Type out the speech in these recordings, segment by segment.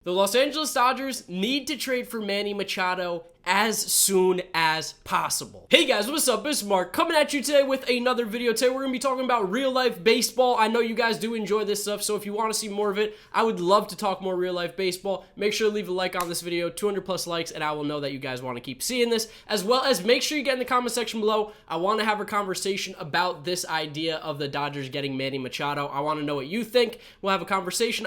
The Los Angeles Dodgers need to trade for Manny Machado as soon as possible. Hey guys, what's up? It's Mark coming at you today with another video. Today we're going to be talking about real life baseball. I know you guys do enjoy this stuff, so if you want to see more of it, I would love to talk more real life baseball. Make sure to leave a like on this video, 200 plus likes, and I will know that you guys want to keep seeing this, as well as make sure you get in the comment section below. I want to have a conversation about this idea of the Dodgers getting Manny Machado. I want to know what you think. We'll have a conversation.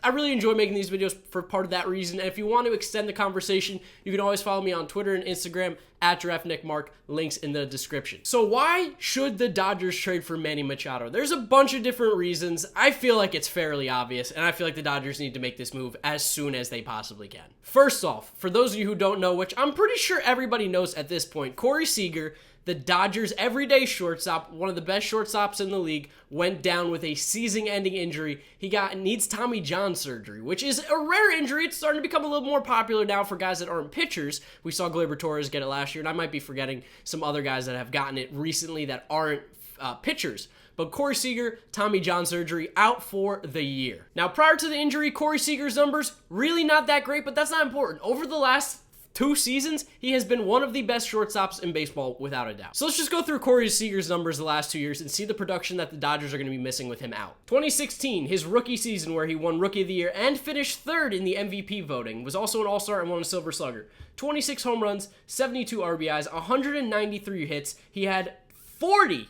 I really enjoy making these videos for part of that reason, and if you want to extend the conversation, you can always follow me on Twitter and Instagram at GiraffeNeckMarc, links in the description. So why should the Dodgers trade for Manny Machado? There's a bunch of different reasons. I feel like it's fairly obvious, and I feel like the Dodgers need to make this move as soon as they possibly can. First off, for those of you who don't know, which I'm pretty sure everybody knows at this point, Corey Seager, the Dodgers' everyday shortstop, one of the best shortstops in the league, went down with a season-ending injury. He needs Tommy John surgery, which is a rare injury. It's starting to become a little more popular now for guys that aren't pitchers. We saw Gleyber Torres get it last year, and I might be forgetting some other guys that have gotten it recently that aren't pitchers. But Corey Seager, Tommy John surgery, out for the year. Now, prior to the injury, Corey Seager's numbers, really not that great, but that's not important. Over the last 2 seasons, he has been one of the best shortstops in baseball without a doubt. So let's just go through Corey Seager's numbers the last 2 years and see the production that the Dodgers are going to be missing with him out. 2016, his rookie season where he won Rookie of the Year and finished 3rd in the MVP voting, was also an All-Star and won a Silver Slugger. 26 home runs, 72 RBIs, 193 hits. He had 40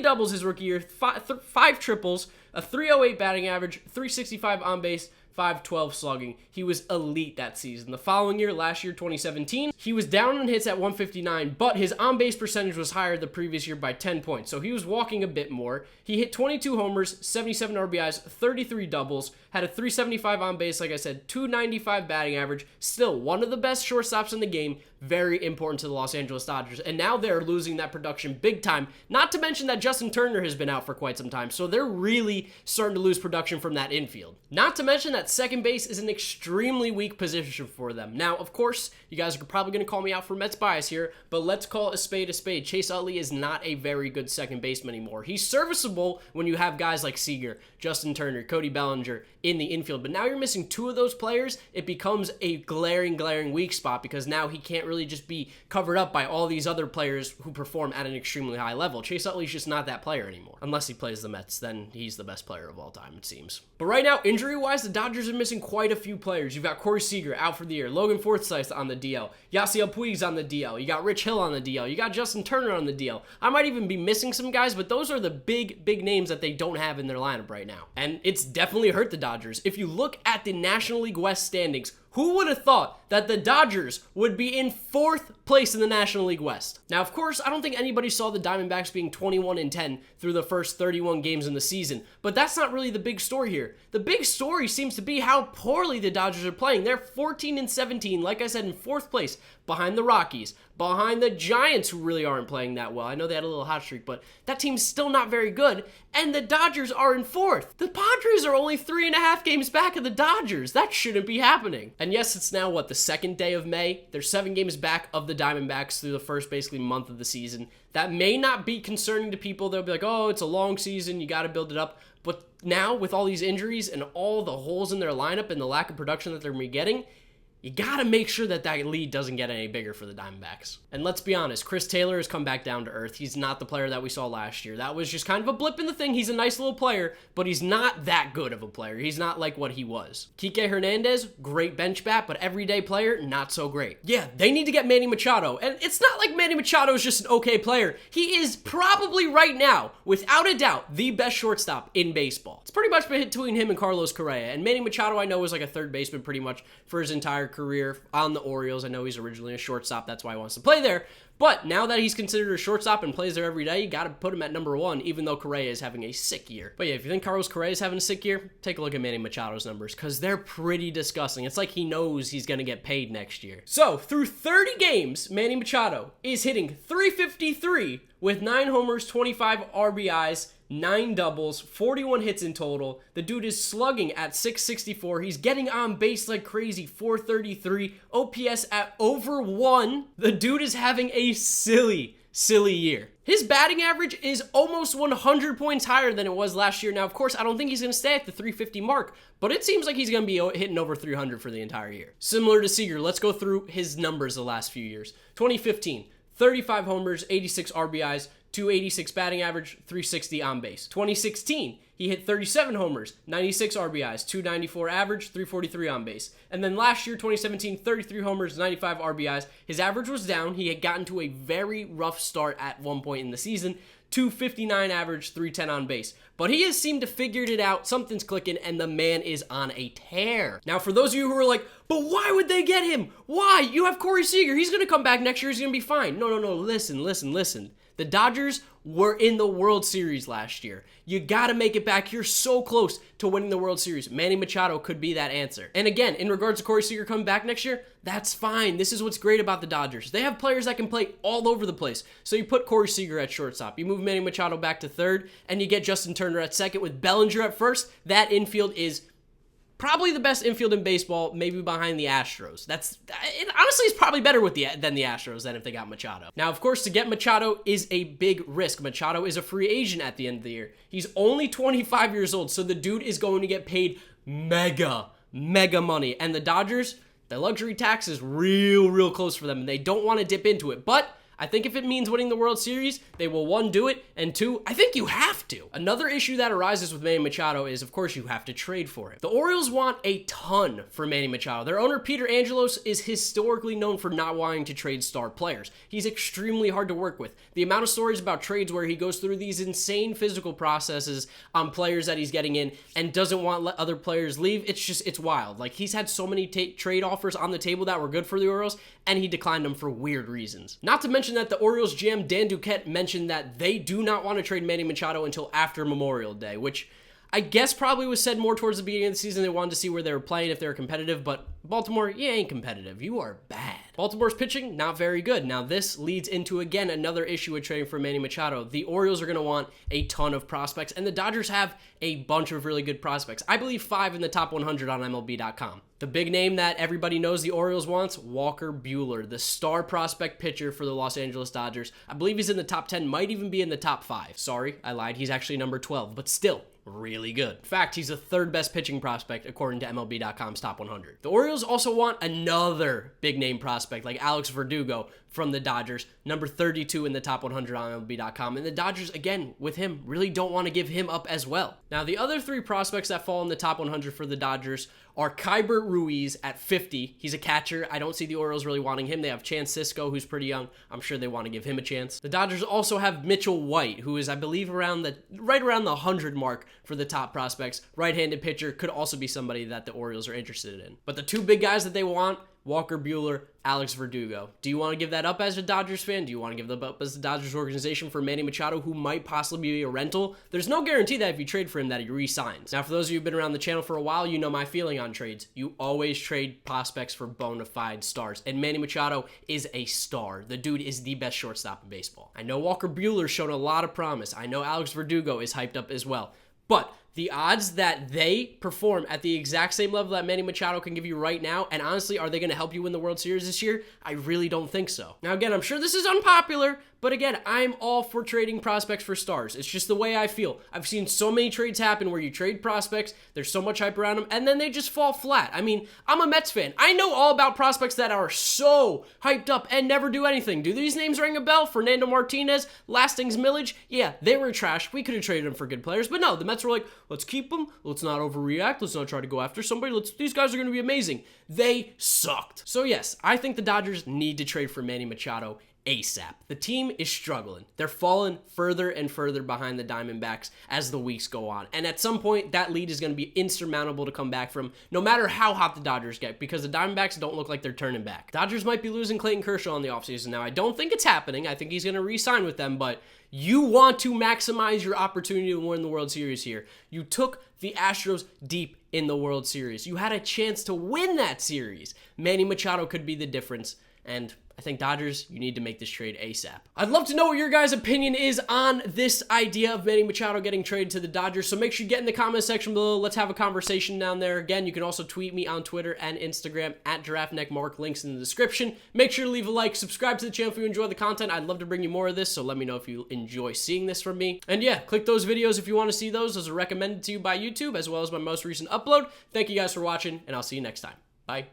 doubles his rookie year, 5 triples, a 308 batting average, 365 on base, 512 slugging. He was elite that season. The following year, last year, 2017, he was down in hits at 159, but his on-base percentage was higher the previous year by 10 points, so he was walking a bit more. He hit 22 homers, 77 RBIs, 33 doubles, had a 375 on base, like I said, 295 batting average, still one of the best shortstops in the game, very important to the Los Angeles Dodgers, and now they're losing that production big time, not to mention that Justin Turner has been out for quite some time, so they're really starting to lose production from that infield. Not to mention that second base is an extremely weak position for them. Now, of course, you guys are probably going to call me out for Mets bias here, but let's call a spade a spade. Chase Utley is not a very good second baseman anymore. He's serviceable when you have guys like Seager, Justin Turner, Cody Bellinger in the infield, but now you're missing 2 of those players. It becomes a glaring weak spot because now he can't really just be covered up by all these other players who perform at an extremely high level. Chase Utley's just not that player anymore. Unless he plays the Mets, then he's the best player of all time, it seems. But right now, injury-wise, the Dodgers are missing quite a few players. You've got Corey Seager out for the year, Logan Forsythe on the DL, Yasiel Puig's on the DL, you got Rich Hill on the DL, you got Justin Turner on the DL. I might even be missing some guys, but those are the big names that they don't have in their lineup right now. And it's definitely hurt the Dodgers. If you look at the National League West standings, who would have thought that the Dodgers would be in 4th place in the National League West? Now, of course, I don't think anybody saw the Diamondbacks being 21-10 through the first 31 games in the season, but that's not really the big story here. The big story seems to be how poorly the Dodgers are playing. They're 14-17, like I said, in 4th place, behind the Rockies, behind the Giants, who really aren't playing that well. I know they had a little hot streak, but that team's still not very good, and the Dodgers are in 4th. The Padres are only 3.5 games back of the Dodgers. That shouldn't be happening. And yes, it's now, the 2nd day of May? They're 7 games back of the Diamondbacks through the first, basically, month of the season. That may not be concerning to people. They'll be like, oh, it's a long season, you gotta build it up. But now, with all these injuries and all the holes in their lineup and the lack of production that they're gonna be getting, you gotta make sure that lead doesn't get any bigger for the Diamondbacks. And let's be honest, Chris Taylor has come back down to earth. He's not the player that we saw last year. That was just kind of a blip in the thing. He's a nice little player, but he's not that good of a player. He's not like what he was. Kike Hernandez, great bench bat, but everyday player, not so great. Yeah, they need to get Manny Machado, and it's not like Manny Machado is just an okay player. He is probably right now, without a doubt, the best shortstop in baseball. It's pretty much been between him and Carlos Correa, and Manny Machado I know was like a 3rd baseman pretty much for his entire career on the Orioles. I know he's originally a shortstop, that's why he wants to play there, but now that he's considered a shortstop and plays there every day, you gotta put him at number 1, even though Correa is having a sick year. But yeah, if you think Carlos Correa is having a sick year, take a look at Manny Machado's numbers, because they're pretty disgusting. It's like he knows he's gonna get paid next year. So, through 30 games, Manny Machado is hitting .353 with 9 homers, 25 RBIs, 9 doubles, 41 hits in total. The dude is slugging at .664. He's getting on base like crazy, .433. OPS at over 1. The dude is having a silly year. His batting average is almost 100 points higher than it was last year. Now, of course, I don't think he's going to stay at the 350 mark, but it seems like he's going to be hitting over 300 for the entire year. Similar to Seager, let's go through his numbers the last few years. 2015, 35 homers, 86 RBIs, 286 batting average, 360 on base. 2016, he hit 37 homers, 96 RBIs, 294 average, 343 on base. And then last year, 2017, 33 homers, 95 RBIs. His average was down. He had gotten to a very rough start at one point in the season. 259 average, 310 on base. But he has seemed to figured it out. Something's clicking, and the man is on a tear. Now, for those of you who are like, but why would they get him? Why? You have Corey Seager. He's going to come back next year. He's going to be fine. No. Listen. The Dodgers were in the World Series last year. You got to make it back. You're so close to winning the World Series. Manny Machado could be that answer. And again, in regards to Corey Seager coming back next year, that's fine. This is what's great about the Dodgers. They have players that can play all over the place. So you put Corey Seager at shortstop. You move Manny Machado back to third, and you get Justin Turner at second with Bellinger at first. That infield is probably the best infield in baseball, maybe behind the Astros. Honestly, it's probably better than the Astros than if they got Machado. Now, of course, to get Machado is a big risk. Machado is a free agent at the end of the year. He's only 25 years old, so the dude is going to get paid mega money. And the Dodgers, the luxury tax is real close for them, and they don't want to dip into it. But I think if it means winning the World Series, they will, one, do it, and two, I think you have to. Another issue that arises with Manny Machado is, of course, you have to trade for him. The Orioles want a ton for Manny Machado. Their owner, Peter Angelos, is historically known for not wanting to trade star players. He's extremely hard to work with. The amount of stories about trades where he goes through these insane physical processes on players that he's getting in and doesn't want to let other players leave, it's wild. Like, he's had so many trade offers on the table that were good for the Orioles, and he declined them for weird reasons. Not to mention that the Orioles GM Dan Duquette mentioned that they do not want to trade Manny Machado until after Memorial Day, which I guess probably was said more towards the beginning of the season. They wanted to see where they were playing, if they were competitive, but Baltimore, you ain't competitive. You are bad. Baltimore's pitching, not very good. Now, this leads into, again, another issue with trading for Manny Machado. The Orioles are going to want a ton of prospects, and the Dodgers have a bunch of really good prospects. I believe 5 in the top 100 on MLB.com. The big name that everybody knows the Orioles wants, Walker Buehler, the star prospect pitcher for the Los Angeles Dodgers. I believe he's in the top 10, might even be in the top 5. Sorry, I lied. He's actually number 12, but still really good. In fact, he's the 3rd best pitching prospect according to MLB.com's top 100. The Orioles also want another big name prospect like Alex Verdugo from the Dodgers, number 32 in the top 100 on MLB.com. And the Dodgers, again, with him, really don't want to give him up as well. Now, the other 3 prospects that fall in the top 100 for the Dodgers are Kyber Ruiz at 50. He's a catcher. I don't see the Orioles really wanting him. They have Chance Sisco, who's pretty young. I'm sure they want to give him a chance. The Dodgers also have Mitchell White, who is, I believe, right around the 100 mark for the top prospects. Right-handed pitcher, could also be somebody that the Orioles are interested in. But the 2 big guys that they want, Walker Buehler, Alex Verdugo. Do you want to give that up as a Dodgers fan? Do you want to give that up as the Dodgers organization for Manny Machado, who might possibly be a rental? There's no guarantee that if you trade for him that he re-signs. Now, for those of you who've been around the channel for a while, you know my feeling on trades. You always trade prospects for bona fide stars, and Manny Machado is a star. The dude is the best shortstop in baseball. I know Walker Buehler's shown a lot of promise. I know Alex Verdugo is hyped up as well, but the odds that they perform at the exact same level that Manny Machado can give you right now, and honestly, are they going to help you win the World Series this year? I really don't think so. Now, again, I'm sure this is unpopular, but again, I'm all for trading prospects for stars. It's just the way I feel. I've seen so many trades happen where you trade prospects, there's so much hype around them, and then they just fall flat. I mean, I'm a Mets fan. I know all about prospects that are so hyped up and never do anything. Do these names ring a bell? Fernando Martinez, Lastings Millage? Yeah, they were trash. We could have traded them for good players, but no, the Mets were like, let's keep them. Let's not overreact. Let's not try to go after somebody. These guys are going to be amazing. They sucked. So yes, I think the Dodgers need to trade for Manny Machado ASAP. The team is struggling. They're falling further and further behind the Diamondbacks as the weeks go on. And at some point, that lead is going to be insurmountable to come back from, no matter how hot the Dodgers get, because the Diamondbacks don't look like they're turning back. Dodgers might be losing Clayton Kershaw in the offseason. Now, I don't think it's happening. I think he's going to re-sign with them, but you want to maximize your opportunity to win the World Series here. You took the Astros deep in the World Series. You had a chance to win that series. Manny Machado could be the difference, and I think Dodgers, you need to make this trade ASAP. I'd love to know what your guys' opinion is on this idea of Manny Machado getting traded to the Dodgers, so make sure you get in the comment section below. Let's have a conversation down there. Again, you can also tweet me on Twitter and Instagram at GiraffeNeckMarc, links in the description. Make sure to leave a like, subscribe to the channel if you enjoy the content. I'd love to bring you more of this, so let me know if you enjoy seeing this from me. And yeah, click those videos if you want to see those. Those are recommended to you by YouTube, as well as my most recent upload. Thank you guys for watching, and I'll see you next time. Bye.